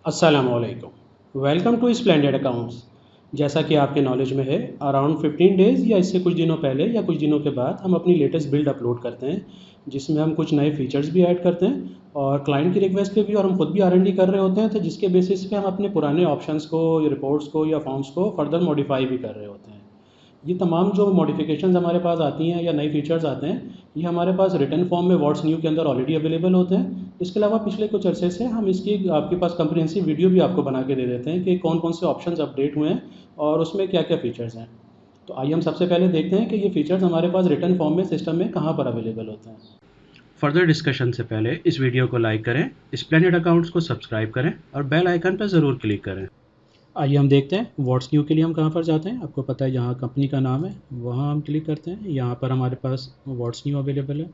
अस्सलामुअलैकुम। Welcome to splendid accounts. जैसा कि आपके नॉलेज में है, अराउंड 15 डेज़ या इससे कुछ दिनों पहले या कुछ दिनों के बाद हम अपनी लेटेस्ट बिल्ड अपलोड करते हैं, जिसमें हम कुछ नए फीचर्स भी ऐड करते हैं और क्लाइंट की रिक्वेस्ट पे भी, और हम खुद भी R&D कर रहे होते हैं, तो जिसके बेसिस पे हम अपने पुराने ऑप्शंस को, रिपोर्ट्स को या फॉर्म्स को फर्दर मॉडिफाई भी कर रहे होते हैं। ये तमाम जो मॉडिफिकेशंस हमारे पास आती हैं या नए फीचर्स आते हैं, ये हमारे पास रिटन फॉर्म में व्हाट्स न्यू के अंदर ऑलरेडी अवेलेबल होते हैं। इसके अलावा पिछले कुछ अरसे से हम इसकी आपके पास कंप्रिहेंसिव वीडियो भी आपको बना के दे देते हैं कि कौन कौन से ऑप्शंस अपडेट हुए हैं और उसमें क्या क्या फ़ीचर्स हैं। तो आइए हम सबसे पहले देखते हैं कि ये फ़ीचर्स हमारे पास रिटन फॉर्म में सिस्टम में कहाँ पर अवेलेबल होते हैं। फर्दर डिस्कशन से पहले इस वीडियो को लाइक करें, स्प्लेंडेड अकाउंट्स को सब्सक्राइब करें और बेल आइकन पर ज़रूर क्लिक करें। आइए हम देखते हैं व्हाट्स न्यू के लिए हम कहाँ पर जाते हैं। आपको पता है जहाँ कंपनी का नाम है वहाँ हम क्लिक करते हैं। यहाँ पर हमारे पास व्हाट्स न्यू अवेलेबल है।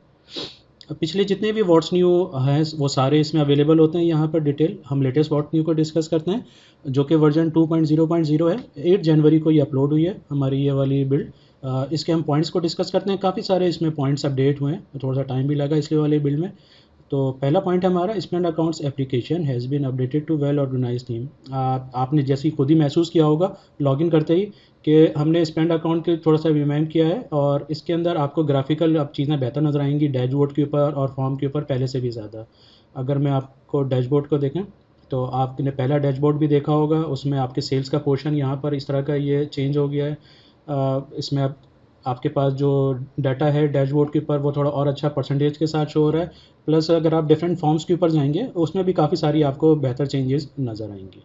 अब पिछले जितने भी व्हाट्स न्यू हैं वो सारे इसमें अवेलेबल होते हैं। यहाँ पर डिटेल हम लेटेस्ट व्हाट्स न्यू को डिस्कस करते हैं, जो कि वर्जन 2.0.0 है। 8 जनवरी को ये अपलोड हुई है हमारी ये वाली बिल्ड। इसके हम पॉइंट्स को डिस्कस करते हैं। काफ़ी सारे इसमें पॉइंट्स अपडेट हुए हैं, थोड़ा सा टाइम भी लगा इसके वाले बिल्ड में। तो पहला पॉइंट हमारा, splendid accounts application has been updated to well organise team. आपने जैसे ही खुद ही महसूस किया होगा लॉगिन करते ही कि हमने स्प्लेंड अकाउंट के थोड़ा सा रिवैम्प किया है और इसके अंदर आपको ग्राफिकल अब चीज़ें बेहतर नज़र आएंगी डैशबोर्ड के ऊपर और फॉर्म के ऊपर पहले से भी ज़्यादा। अगर मैं आपको डैशबोर्ड को देखें तो आपने पहला डैशबोर्ड भी देखा होगा, उसमें आपके सेल्स का पोर्शन यहाँ पर इस तरह का ये चेंज हो गया है। इसमें अब आपके पास जो डाटा है डैशबोर्ड के ऊपर वो थोड़ा और अच्छा परसेंटेज के साथ शो हो रहा है। प्लस अगर आप डिफरेंट फॉर्म्स के ऊपर जाएंगे उसमें भी काफ़ी सारी आपको बेहतर चेंजेस नज़र आएंगी।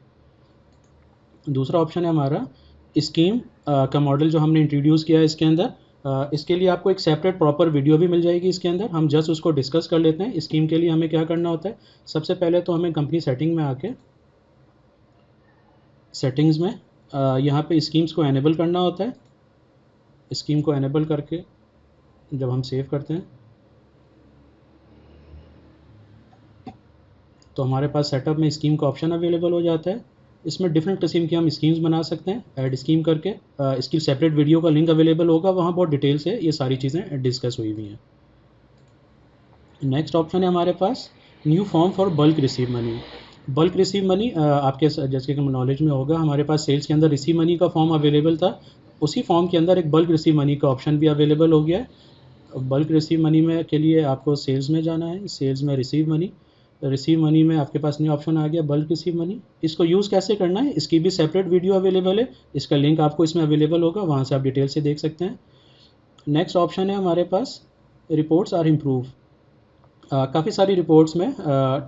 दूसरा ऑप्शन है हमारा स्कीम का मॉडल जो हमने इंट्रोड्यूस किया है इसके अंदर। इसके लिए आपको एक सेपरेट प्रॉपर वीडियो भी मिल जाएगी इसके अंदर। हम जस्ट उसको डिस्कस कर लेते हैं। स्कीम के लिए हमें क्या करना होता है, सबसे पहले तो हमें कंपनी सेटिंग में आके सेटिंग्स में यहाँ पे स्कीम्स को एनेबल करना होता है। स्कीम को एनेबल करके जब हम सेव करते हैं तो हमारे पास सेटअप में स्कीम का ऑप्शन अवेलेबल हो जाता है। इसमें डिफरेंट किस्म की हम स्कीम्स बना सकते हैं ऐड स्कीम करके। इसकी सेपरेट वीडियो का लिंक अवेलेबल होगा, वहाँ बहुत डिटेल से ये सारी चीज़ें डिस्कस हुई हुई हैं। नेक्स्ट ऑप्शन है हमारे पास new form for bulk receive money. Bulk receive money आपके जैसे कि नॉलेज में होगा, हमारे पास सेल्स के अंदर रिसीव मनी का फॉर्म अवेलेबल था, उसी फॉर्म के अंदर एक बल्क रिसीव मनी का ऑप्शन भी अवेलेबल हो गया है। बल्क रिसीव मनी में के लिए आपको सेल्स में जाना है, सेल्स में रिसीव मनी में आपके पास न्यू ऑप्शन आ गया बल्क रिसीव मनी। इसको यूज़ कैसे करना है इसकी भी सेपरेट वीडियो अवेलेबल है, इसका लिंक आपको इसमें अवेलेबल होगा, वहाँ से आप डिटेल से देख सकते हैं। नेक्स्ट ऑप्शन है हमारे पास रिपोर्ट्स आर इम्प्रूव। काफ़ी सारी रिपोर्ट्स में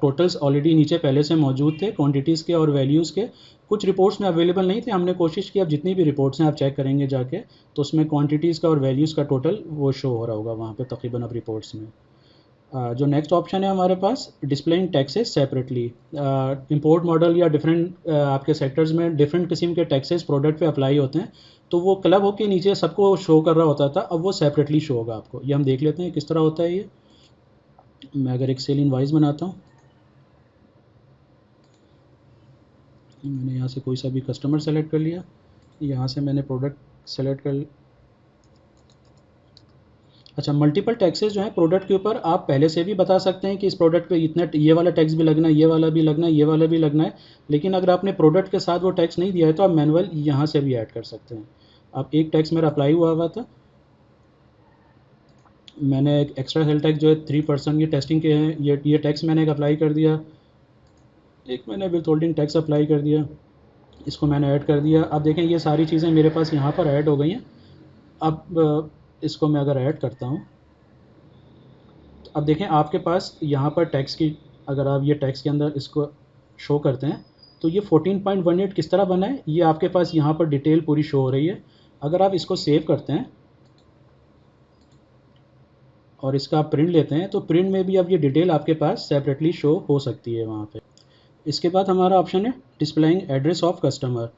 टोटल्स ऑलरेडी नीचे पहले से मौजूद थे क्वांटिटीज़ के और वैल्यूज़ के। कुछ रिपोर्ट्स में अवेलेबल नहीं थे, हमने कोशिश की अब जितनी भी रिपोर्ट्स हैं आप चेक करेंगे जाके तो उसमें क्वांटिटीज़ का और वैल्यूज़ का टोटल वो शो हो रहा होगा वहाँ पे तकरीबन अब रिपोर्ट्स में। जो नेक्स्ट ऑप्शन है हमारे पास displaying taxes separately. Import model या डिफरेंट आपके सेक्टर्स में डिफरेंट किस्म के टैक्सेस प्रोडक्ट पे अप्लाई होते हैं, तो वो क्लब होके नीचे सबको शो कर रहा होता था, अब वो सेपरेटली शो होगा आपको। ये हम देख लेते हैं किस तरह होता है ये। मैं अगर एक सेल इनवाइस बनाता हूँ, मैंने यहाँ से कोई सा भी कस्टमर सेलेक्ट कर लिया, यहाँ से मैंने प्रोडक्ट सेलेक्ट कर। अच्छा, मल्टीपल टैक्सेस जो है प्रोडक्ट के ऊपर आप पहले से भी बता सकते हैं कि इस प्रोडक्ट पे इतना ये वाला टैक्स भी लगना है, ये वाला भी लगना है, ये वाला भी लगना है। लेकिन अगर आपने प्रोडक्ट के साथ वो टैक्स नहीं दिया है तो आप मैनुअल यहाँ से भी ऐड कर सकते हैं। अब एक टैक्स मेरा अप्लाई हुआ था, मैंने एक एक्स्ट्रा सेल टैक्स जो है 3% की टेस्टिंग के हैं, ये टैक्स मैंने एक अप्लाई कर दिया। एक मैंने विथ होल्डिंग टैक्स अप्लाई कर दिया, इसको मैंने ऐड कर दिया। अब देखें ये सारी चीज़ें मेरे पास यहाँ पर ऐड हो गई हैं। अब इसको मैं अगर ऐड करता हूँ तो अब देखें आपके पास यहाँ पर टैक्स की, अगर आप ये टैक्स के अंदर इसको शो करते हैं तो ये 14.18 किस तरह बना है ये आपके पास यहाँ पर डिटेल पूरी शो हो रही है। अगर आप इसको सेव करते हैं और इसका आप प्रिंट लेते हैं तो प्रिंट में भी अब ये डिटेल आपके पास सेपरेटली शो हो सकती है वहाँ पे। इसके बाद हमारा ऑप्शन है डिस्प्लेइंग एड्रेस ऑफ कस्टमर।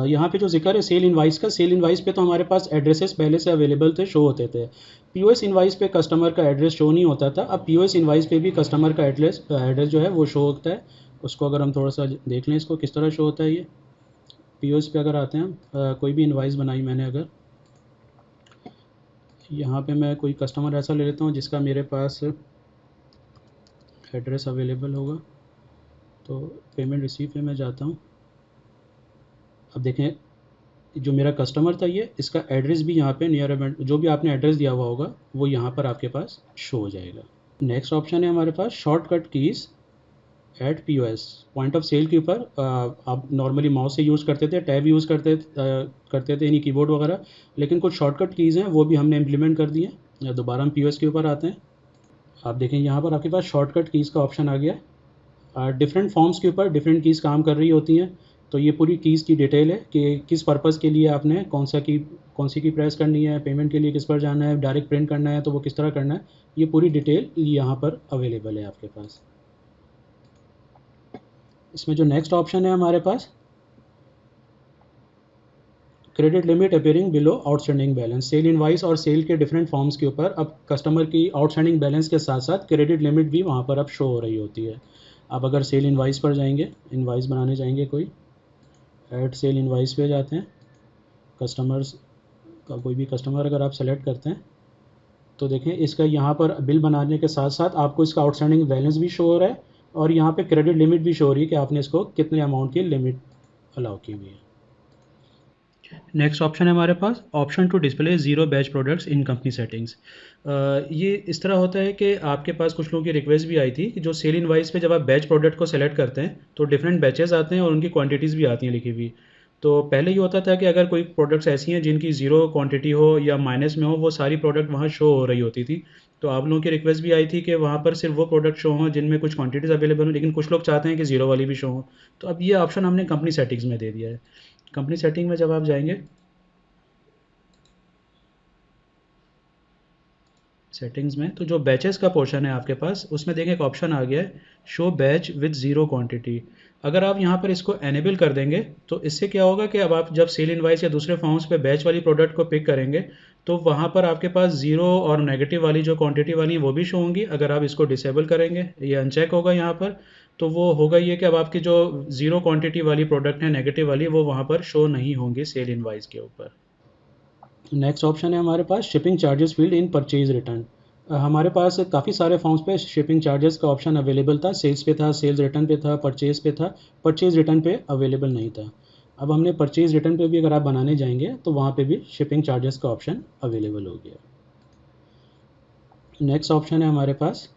यहाँ पे जो जिक्र है सेल इनवाइस का, सेल इनवाइस पे तो हमारे पास एड्रेसेस पहले से अवेलेबल थे, शो होते थे। पीओएस इनवाइस पे कस्टमर का एड्रेस शो नहीं होता था, अब पीओएस इनवाइस पे भी कस्टमर का एड्रेस जो है वो शो होता है। उसको अगर हम थोड़ा सा देख लें इसको किस तरह शो होता है ये। पीओएस पे अगर आते हैं हम, कोई भी इनवाइस बनाई मैंने, अगर यहाँ पे मैं कोई कस्टमर ऐसा ले लेता हूँ जिसका मेरे पास एड्रेस अवेलेबल होगा। तो पेमेंट रिसीव पे मैं जाता हूँ। अब देखें जो मेरा कस्टमर था ये, इसका एड्रेस भी यहाँ पे नियर अबाउट जो भी आपने एड्रेस दिया हुआ होगा वो यहाँ पर आपके पास शो हो जाएगा। नेक्स्ट ऑप्शन है हमारे पास shortcut keys at POS. Point of sale के ऊपर आप नॉर्मली माउस से यूज़ करते थे, टैब यूज़ करते थे यानी कीबोर्ड वगैरह, लेकिन कुछ शॉर्टकट कीज़ हैं वो भी हमने इम्प्लीमेंट कर दिए हैं। दोबारा हम पीओएस के ऊपर आते हैं। आप देखें यहाँ पर आपके पास शॉर्टकट कीज़ का ऑप्शन आ गया। डिफरेंट फॉर्म्स के ऊपर डिफरेंट कीज़ काम कर रही होती हैं। तो ये पूरी कीज़ की डिटेल है कि किस पर्पज़ के लिए आपने कौन सी की प्रेस करनी है, पेमेंट के लिए किस पर जाना है, डायरेक्ट प्रिंट करना है तो वो किस तरह करना है, ये पूरी डिटेल यहाँ पर अवेलेबल है आपके पास। इसमें जो नेक्स्ट ऑप्शन है हमारे पास credit limit appearing below outstanding balance. Sale invoice और सेल के डिफरेंट फॉर्म्स के ऊपर अब कस्टमर की आउटस्टैंडिंग बैलेंस के साथ साथ क्रेडिट लिमिट भी वहाँ पर अब शो हो रही होती है। अब अगर सेल इनवाइस पर जाएंगे, इनवाइस बनाने जाएंगे, कोई ऐड सेल इनवाइस पे जाते हैं, कस्टमर्स का कोई भी कस्टमर अगर आप सेलेक्ट करते हैं तो देखें इसका यहाँ पर बिल बनाने के साथ साथ आपको इसका आउटस्टैंडिंग बैलेंस भी शो हो रहा है और यहाँ पे क्रेडिट लिमिट भी शो हो रही है कि आपने इसको कितने अमाउंट की लिमिट अलाउ की हुई है। नेक्स्ट ऑप्शन है हमारे पास option to display zero batch products in company settings. ये इस तरह होता है कि आपके पास कुछ लोगों की रिक्वेस्ट भी आई थी कि जो सेल इनवाइस पे जब आप बैच प्रोडक्ट को सेलेक्ट करते हैं तो डिफरेंट बैचेस आते हैं और उनकी क्वांटिटीज़ भी आती हैं लिखी हुई। तो पहले ये होता था कि अगर कोई प्रोडक्ट्स ऐसी हैं जिनकी ज़ीरो क्वांटिटी हो या माइनस में हो, वो सारी प्रोडक्ट वहाँ शो हो रही होती थी। तो आप लोगों की रिक्वेस्ट भी आई थी कि वहाँ पर सिर्फ वो प्रोडक्ट शो हों जिनमें कुछ क्वांटिटीज़ अवेलेबल हो, लेकिन कुछ लोग चाहते हैं कि ज़ीरो वाली भी शो हो। तो अब ये ऑप्शन हमने कंपनी सेटिंग्स में दे दिया है। कंपनी सेटिंग में जब आप जाएंगे सेटिंग्स में, तो जो बैचेस का पोर्शन है आपके पास उसमें देखें एक ऑप्शन आ गया है show batch with zero quantity. अगर आप यहाँ पर इसको एनेबल कर देंगे तो इससे क्या होगा कि अब आप जब सेल इनवाइस या दूसरे फॉर्म्स पे बैच वाली प्रोडक्ट को पिक करेंगे तो वहाँ पर आपके पास ज़ीरो और नेगेटिव वाली जो क्वांटिटी वाली है वो भी शो होंगी। अगर आप इसको डिसेबल करेंगे, ये अनचेक होगा यहाँ पर, तो वो होगा ये कि अब आपकी जो ज़ीरो क्वांटिटी वाली प्रोडक्ट है नेगेटिव वाली, वो वहाँ पर शो नहीं होंगी सेल इनवाइस के ऊपर। नेक्स्ट ऑप्शन है हमारे पास shipping charges field in purchase return. हमारे पास काफ़ी सारे फॉर्म्स पे शिपिंग चार्जेस का ऑप्शन अवेलेबल था, सेल्स पे था, सेल्स रिटर्न पे था, परचेज पे था, परचेज रिटर्न पे अवेलेबल नहीं था। अब हमने परचेज रिटर्न पे भी अगर आप बनाने जाएंगे तो वहाँ पे भी शिपिंग चार्जेस का ऑप्शन अवेलेबल हो गया। नेक्स्ट ऑप्शन है हमारे पास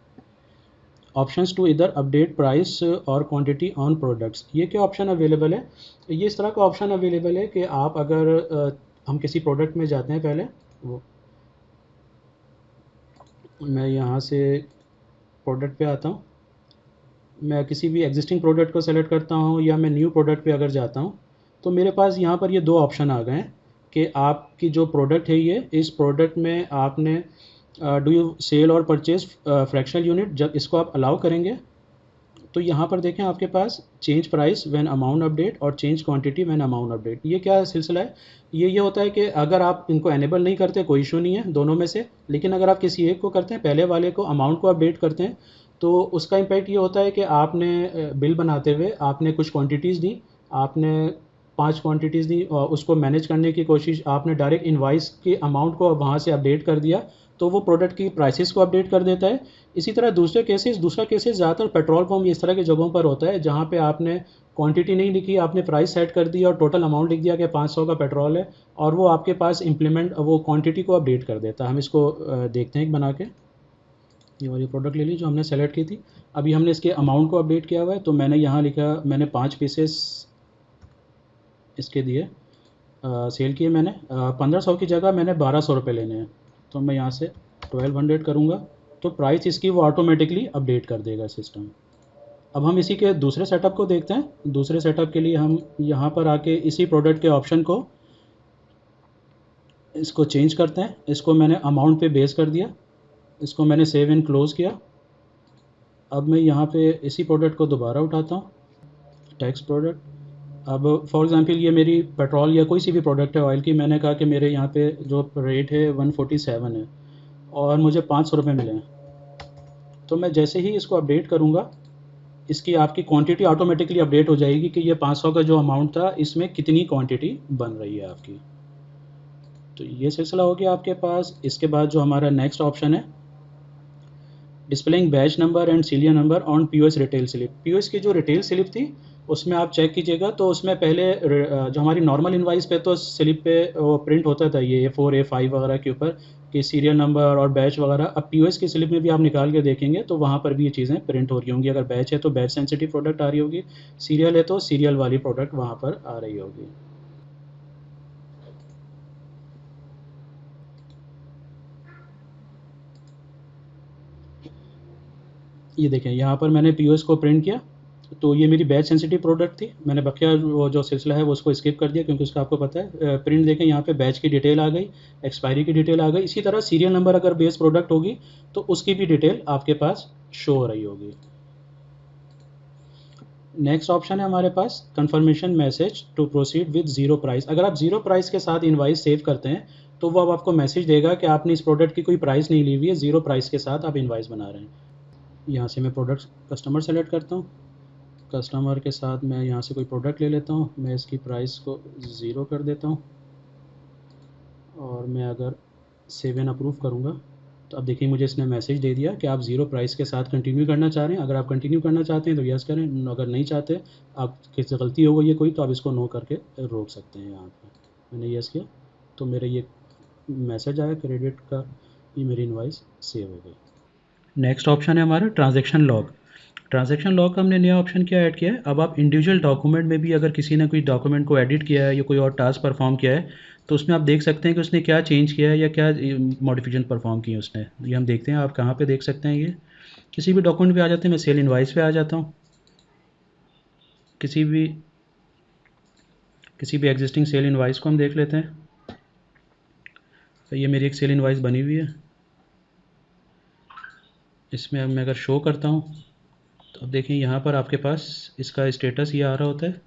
ऑप्शंस टू इधर अपडेट प्राइस और क्वांटिटी ऑन प्रोडक्ट्स। ये क्या ऑप्शन अवेलेबल है? ये इस तरह का ऑप्शन अवेलेबल है कि आप अगर हम किसी प्रोडक्ट में जाते हैं, पहले वो मैं यहाँ से प्रोडक्ट पे आता हूँ, मैं किसी भी एग्जिस्टिंग प्रोडक्ट को सेलेक्ट करता हूँ या मैं न्यू प्रोडक्ट पे अगर जाता हूँ तो मेरे पास यहाँ पर ये दो ऑप्शन आ गए हैं कि आपकी जो प्रोडक्ट है ये, इस प्रोडक्ट में आपने डू यू सेल और परचेज फ्रैक्शनल यूनिट, जब इसको आप अलाउ करेंगे तो यहाँ पर देखें आपके पास change price when amount update और change quantity when amount update. ये क्या सिलसिला है? ये होता है कि अगर आप इनको एनेबल नहीं करते कोई इशू नहीं है दोनों में से, लेकिन अगर आप किसी एक को करते हैं, पहले वाले को अमाउंट को अपडेट करते हैं, तो उसका इम्पैक्ट ये होता है कि आपने बिल बनाते हुए आपने कुछ क्वान्टिटीज़ दी, आपने 5 क्वान्टिटीज़ दी और उसको मैनेज करने की कोशिश, आपने डायरेक्ट इनवाइस के अमाउंट को वहाँ से अपडेट कर दिया तो वो प्रोडक्ट की प्राइसेस को अपडेट कर देता है। इसी तरह दूसरा केसेस ज़्यादातर पेट्रोल पंप इस तरह की जगहों पर होता है जहाँ पे आपने क्वांटिटी नहीं लिखी, आपने प्राइस सेट कर दी और टोटल अमाउंट लिख दिया कि 500 का पेट्रोल है और वो आपके पास इम्प्लीमेंट वो क्वांटिटी को अपडेट कर देता है। हम इसको देखते हैं एक बना के। ये वाली प्रोडक्ट ले ली जो हमने सेलेक्ट की थी, अभी हमने इसके अमाउंट को अपडेट किया हुआ है तो मैंने यहाँ लिखा, मैंने 5 पीसेस इसके दिए, सेल किए मैंने 1500 की जगह मैंने 1200 रुपये लेने हैं, तो मैं यहाँ से 1200 करूँगा तो प्राइस इसकी वो ऑटोमेटिकली अपडेट कर देगा सिस्टम। अब हम इसी के दूसरे सेटअप को देखते हैं। दूसरे सेटअप के लिए हम यहाँ पर आके इसी प्रोडक्ट के ऑप्शन को इसको चेंज करते हैं। इसको मैंने अमाउंट पे बेस कर दिया, इसको मैंने सेव एंड क्लोज़ किया। अब मैं यहाँ पे इसी प्रोडक्ट को दोबारा उठाता हूँ, टैक्स प्रोडक्ट। अब फॉर एग्ज़ाम्पल ये मेरी पेट्रोल या कोई सी भी प्रोडक्ट है ऑयल की, मैंने कहा कि मेरे यहाँ पे जो रेट है 147 है और मुझे 500 रुपये मिले हैं, तो मैं जैसे ही इसको अपडेट करूँगा इसकी आपकी क्वांटिटी ऑटोमेटिकली अपडेट हो जाएगी कि ये 500 का जो अमाउंट था इसमें कितनी क्वांटिटी बन रही है आपकी। तो ये सिलसिला हो गया आपके पास। इसके बाद जो हमारा नेक्स्ट ऑप्शन है displaying batch number and serial number on POS retail slip. POS की जो रिटेल स्लिप थी उसमें आप चेक कीजिएगा, तो उसमें पहले जो हमारी नॉर्मल इनवाइस पे तो स्लिप पे वो प्रिंट होता था ये A4 A5 वगैरह के ऊपर कि सीरियल नंबर और बैच वगैरह। अब पीओएस की स्लिप में भी आप निकाल के देखेंगे तो वहाँ पर भी ये चीज़ें प्रिंट हो रही होंगी। अगर बैच है तो बैच सेंसिटिव प्रोडक्ट आ रही होगी, सीरियल है तो सीरियल वाली प्रोडक्ट वहाँ पर आ रही होगी। ये देखें यहाँ पर मैंने पीओएस को प्रिंट किया, तो ये मेरी बैच सेंसिटिव प्रोडक्ट थी। मैंने बकिया वो जो सिलसिला है वो उसको स्किप कर दिया क्योंकि उसका आपको पता है। प्रिंट देखें यहाँ पे बैच की डिटेल आ गई, एक्सपायरी की डिटेल आ गई। इसी तरह सीरियल नंबर अगर बेस प्रोडक्ट होगी तो उसकी भी डिटेल आपके पास शो हो रही होगी। नेक्स्ट ऑप्शन है हमारे पास confirmation message to proceed with zero price. अगर आप ज़ीरो प्राइस के साथ इनवाइस सेव करते हैं तो वो अब आपको मैसेज देगा कि आपने इस प्रोडक्ट की कोई प्राइस नहीं ली हुई है, ज़ीरो प्राइस के साथ आप इनवाइस बना रहे हैं। यहाँ से मैं प्रोडक्ट कस्टमर सेलेक्ट करता हूँ, कस्टमर के साथ मैं यहाँ से कोई प्रोडक्ट ले लेता हूँ, मैं इसकी प्राइस को ज़ीरो कर देता हूँ और मैं अगर सेव एंड अप्रूव करूँगा तो अब देखिए मुझे इसने मैसेज दे दिया कि आप ज़ीरो प्राइस के साथ कंटिन्यू करना चाह रहे हैं। अगर आप कंटिन्यू करना चाहते हैं तो यस करें, अगर नहीं चाहते, आप किसी गलती हो गई है कोई, तो आप इसको नो करके रोक सकते हैं। यहाँ पर मैंने यस किया तो मेरे ये मैसेज आया क्रेडिट का, ये मेरी इनवाइस सेव हो गई। नेक्स्ट ऑप्शन है हमारा ट्रांजैक्शन लॉग। ट्रांजैक्शन लॉग का हमने नया ऑप्शन क्या ऐड किया है, अब आप इंडिविजुअल डॉक्यूमेंट में भी अगर किसी ने कोई डॉक्यूमेंट को एडिट किया है या कोई और टास्क परफॉर्म किया है तो उसमें आप देख सकते हैं कि उसने क्या चेंज किया है या क्या मॉडिफिकेशन परफॉर्म की है उसने। ये हम देखते हैं, आप कहाँ पे देख सकते हैं। ये किसी भी डॉक्यूमेंट पे आ जाते हैं, मैं सेल इनवाइस पे आ जाता हूँ, किसी भी एग्जिस्टिंग सेल इनवाइस को हम देख लेते हैं। तो ये मेरी एक सेल इनवाइस बनी हुई है, इसमें अब मैं अगर शो करता हूँ तो अब देखिए यहाँ पर आपके पास इसका स्टेटस ये आ रहा होता है।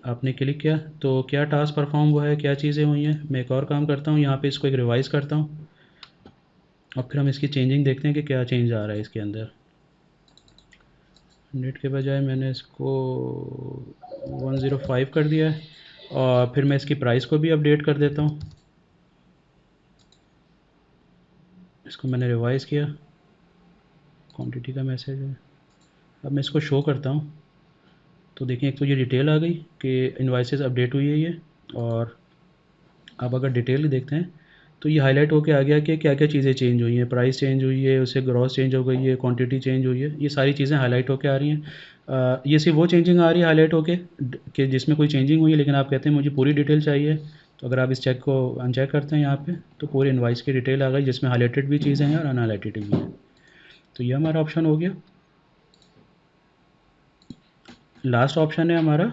आपने क्लिक किया तो क्या टास्क परफॉर्म हुआ है, क्या चीज़ें हुई हैं। मैं एक और काम करता हूँ, यहाँ पे इसको एक रिवाइज़ करता हूँ और फिर हम इसकी चेंजिंग देखते हैं कि क्या चेंज आ रहा है इसके अंदर। 100 के बजाय मैंने इसको 105 कर दिया है और फिर मैं इसकी प्राइस को भी अपडेट कर देता हूँ। इसको मैंने रिवाइज़ किया, क्वांटिटी का मैसेज है। अब मैं इसको शो करता हूँ तो देखिए एक तो ये डिटेल आ गई कि इनवाइसेस अपडेट हुई है ये, और अब अगर डिटेल देखते हैं तो ये हाईलाइट होके आ गया कि क्या क्या चीज़ें चेंज हुई हैं। प्राइस चेंज हुई है, उससे ग्रॉस चेंज हो गई है, क्वांटिटी चेंज हुई है, ये सारी चीज़ें हाईलाइट होके आ रही हैं। ये सिर्फ वो चेंजिंग आ रही है हाईलाइट होके कि जिसमें कोई चेंजिंग हुई है, लेकिन आप कहते हैं मुझे पूरी डिटेल चाहिए। तो अगर आप इस चेक को अनचेक करते हैं यहाँ पे तो पूरी इनवाइस की डिटेल आ गई जिसमें हाईलाइटेड भी चीज़ें हैं और अनहाईलाइटेड भी हैं। तो ये हमारा ऑप्शन हो गया। लास्ट ऑप्शन है हमारा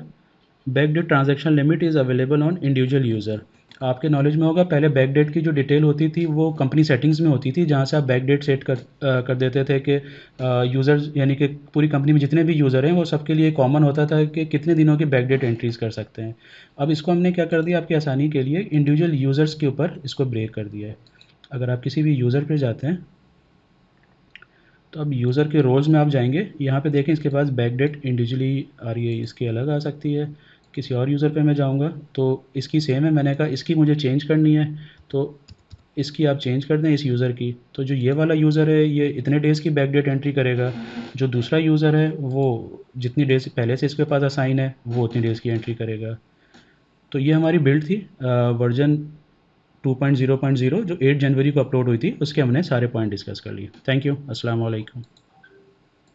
backdate transaction limit is available on individual user. आपके नॉलेज में होगा पहले बैकडेट की जो डिटेल होती थी वो कंपनी सेटिंग्स में होती थी, जहाँ से आप बैकडेट सेट कर देते थे कि यूज़र्स यानी कि पूरी कंपनी में जितने भी यूज़र हैं वो सबके लिए कॉमन होता था कि कितने दिनों की बैकडेट एंट्रीज़ कर सकते हैं। अब इसको हमने क्या कर दिया, आपकी आसानी के लिए इंडिविजुअल यूज़र्स के ऊपर इसको ब्रेक कर दिया है। अगर आप किसी भी यूज़र पर जाते हैं तो अब यूज़र के रोल्स में आप जाएंगे, यहाँ पे देखें इसके पास बैकडेट इंडिविजुअली आ रही है, इसकी अलग आ सकती है। किसी और यूज़र पे मैं जाऊँगा तो इसकी सेम है, मैंने कहा इसकी मुझे चेंज करनी है तो इसकी आप चेंज कर दें इस यूज़र की। तो जो ये वाला यूज़र है ये इतने डेज़ की बैकडेट एंट्री करेगा, जो दूसरा यूज़र है वो जितनी डेज़ पहले से इसके पास असाइन है वो उतनी डेज़ की एंट्री करेगा। तो ये हमारी बिल्ड थी वर्जन 2.0.0 जो 8 जनवरी को अपलोड हुई थी, उसके हमने सारे पॉइंट डिस्कस कर लिए। थैंक यू, अस्सलाम वालेकुम।